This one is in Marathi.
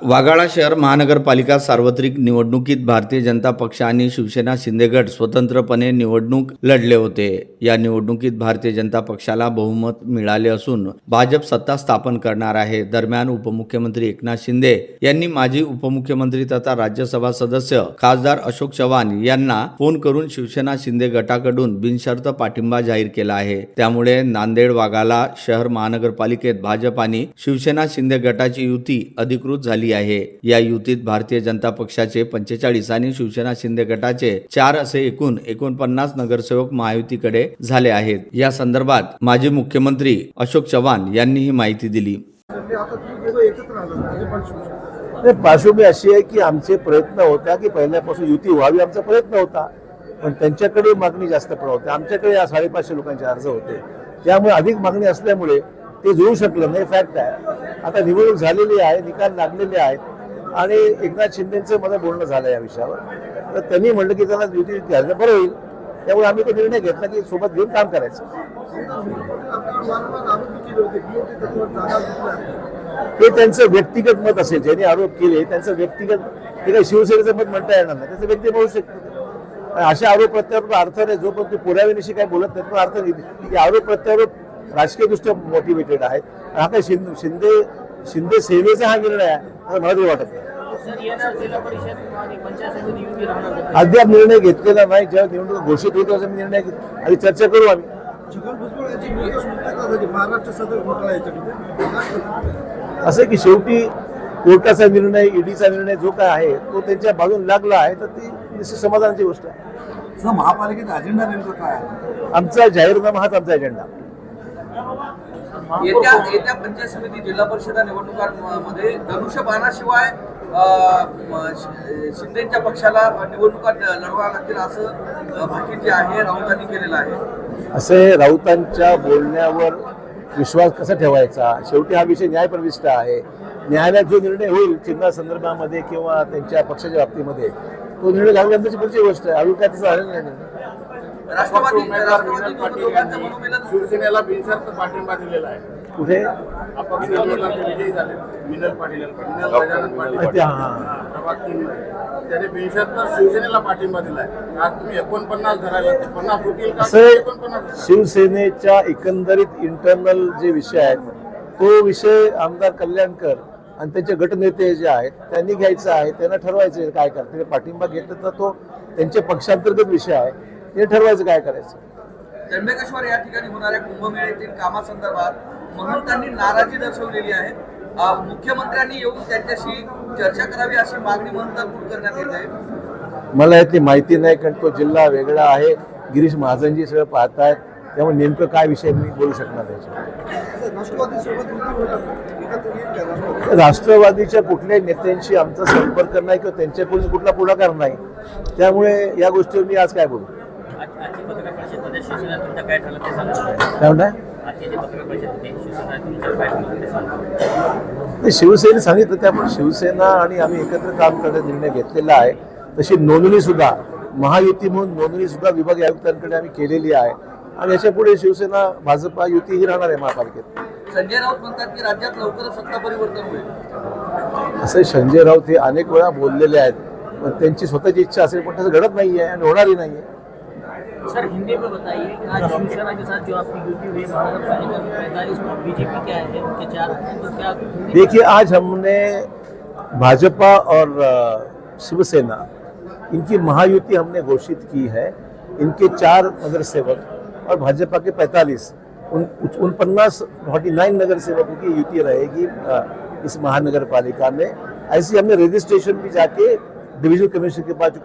वाघाळा शहर महानगरपालिका सार्वत्रिक निवडणुकीत भारतीय जनता पक्ष आणि शिवसेना शिंदे गट स्वतंत्रपणे निवडणूक लढले होते. या निवडणुकीत भारतीय जनता पक्षाला बहुमत मिळाले असून भाजप सत्ता स्थापन करणार आहे. दरम्यान उपमुख्यमंत्री एकनाथ शिंदे यांनी माजी उपमुख्यमंत्री तथा राज्यसभा सदस्य खासदार अशोक चव्हाण यांना फोन करून शिवसेना शिंदे गटाकडून बिनशर्त पाठिंबा जाहीर केला आहे. त्यामुळे नांदेड वाघाळा शहर महानगरपालिकेत भाजप आणि शिवसेना शिंदे गटाची युती अधिकृत झाली आहे. या युतीत भारतीय जनता पक्षाचे 45 आणि शिवसेना शिंदे गटाचे 4 असे एकूण 49 नगरसेवक महायुतीकडे झाले आहेत. या संदर्भात माजी मुख्यमंत्री अशोक चव्हाण यांनी ही माहिती दिली. पार्श्वभूमी अशी आहे की आमचे प्रयत्न होता की पहिल्यापासून युती व्हावी, आमचा प्रयत्न होता, पण त्यांच्याकडे मागणी जास्त होती. आमच्याकडे 550 लोकांचे अर्ज होते, त्यामुळे अधिक मागणी असल्यामुळे ते जुळू शकलं नाही. फॅक्ट आहे. आता निवडणूक झालेली आहे, निकाल लागलेले आहेत आणि एकनाथ शिंदेचं मला बोलणं झालं या विषयावर. तर त्यांनी म्हटलं की त्यांना युती घ्यायला बरं होईल, त्यामुळे आम्ही तो निर्णय घेतला की सोबत घेऊन काम करायचं. हे त्यांचं व्यक्तिगत मत असेल. ज्यांनी आरोप केले त्यांचं व्यक्तिगत, हे काही शिवसेनेचं मत म्हणता येणार नाही, त्याचं व्यक्ती बोलू शकतो. अशा आरोप प्रत्यारोप अर्थ नाही, जोपर्यंत पुराव्याविषयी काही बोलत नाही तो अर्थ नाही. आरोप प्रत्यारोप राजकीय दृष्ट्या मोटिवेटेड आहेत. हा काही शिंदे सेनेचा हा निर्णय आहे असं मला तरी वाटत नाही. अद्याप निर्णय घेतलेला नाही. जेव्हा निवडणूक घोषित होईल तेव्हा निर्णय आधी चर्चा करू आम्ही. असं की शेवटी कोर्टाचा निर्णय, ईडीचा निर्णय जो काय आहे तो त्यांच्या बाजून लागला आहे, तर ती निश्चित समाधानाची गोष्ट आहे. महापालिकेचा अजेंडा नेमका काय आहे? आमचा जाहीरनामा हाच आमचा अजेंडा. येत्या पंचायत समिती जिल्हा परिषद निवडणुकांमध्ये धनुष्यबाणाशिवाय शिंदेच्या पक्षाला निवडणुका लढवाव्या लागतील असं भाकीत जे आहे राऊतांनी केलेलं आहे. असे राऊतांच्या बोलण्यावर विश्वास कसा ठेवायचा? शेवटी हा विषय न्यायप्रविष्ट आहे. न्यायालयात जो निर्णय होईल चिन्हा संदर्भामध्ये किंवा त्यांच्या पक्षाच्या बाबतीमध्ये तो निर्णय लागल्यानंतरची पुढची गोष्ट आहे. अजून काय तसं झालेलं नाही. राष्ट्रवादी शिवसेनेला बिनशर्त पाठिंबा दिलेला आहे. कुठे? अपक्ष विजयी झाले मिनल पाटील, त्याने बिनशर्त शिवसेनेला पाठिंबा दिलाय. आज तुम्ही 49 धरायला 50 होतील का? 49 शिवसेनेच्या एकंदरीत इंटरनल जे विषय आहेत तो विषय आमदार कल्याणकर आणि त्यांचे गटनेते जे आहेत त्यांनी घ्यायचा आहे. त्यांना ठरवायचं काय करते. पाठिंबा घेतलं तर तो त्यांच्या पक्षांतर्गत विषय आहे, हे ठरवायचं काय करायचं. त्र्यंबकेश्वर या ठिकाणी होणाऱ्या कुंभमेळ्यातील कामासंदर्भात महंतांनी नाराजी दर्शवलेली आहे. मुख्यमंत्र्यांनी येऊन त्यांच्याशी चर्चा करावी अशी मागणी महंतांकडून करण्यात येत आहे. मला यातली माहिती नाही, कारण तो जिल्हा वेगळा आहे. गिरीश महाजनजी सगळं पाहतायत, त्यामुळे नेमकं काय विषय मी बोलू शकणार त्याच्यावर. राष्ट्रवादीच्या कुठल्याही नेत्यांशी आमचा संपर्क नाही किंवा त्यांच्याकडून कुठला पुढाकार नाही, त्यामुळे या गोष्टीवर मी आज काय बोलू. काय म्हणताय? शिवसेनेने सांगितलं, त्यामुळे शिवसेना आणि आम्ही एकत्र काम करण्याचा निर्णय घेतलेला आहे. तशी नोंदणी सुद्धा महायुती म्हणून नोंदणी सुद्धा विभागीय आयुक्तांकडे आम्ही केलेली आहे आणि याच्या पुढे शिवसेना भाजपा युती ही राहणार आहे महापालिकेत. संजय राऊत म्हणतात की राज्यात लवकरच सत्ता परिवर्तन होईल. असे संजय राऊत हे अनेक वेळा बोललेले आहेत, पण त्यांची स्वतःची इच्छा असेल पण तसं घडत नाहीये आणि होणारही नाहीये. सर हिंदी में बताइए कि आज शिवसेना के साथ जो आपकी युति हुई महानगरपालिका में 45 और बीजेपी क्या है उनके 4 हैं, तो क्या देखिए आज हमने भाजपा और शिवसेना इनकी महायुति हमने घोषित की है. इनके 4 नगरसेवक और भाजपा के 45 49 नगरसेवकों की युति रहेगी इस महानगरपालिका में. ऐसी हमने रजिस्ट्रेशन भी जाके डिविजनल कमिश्नर के पास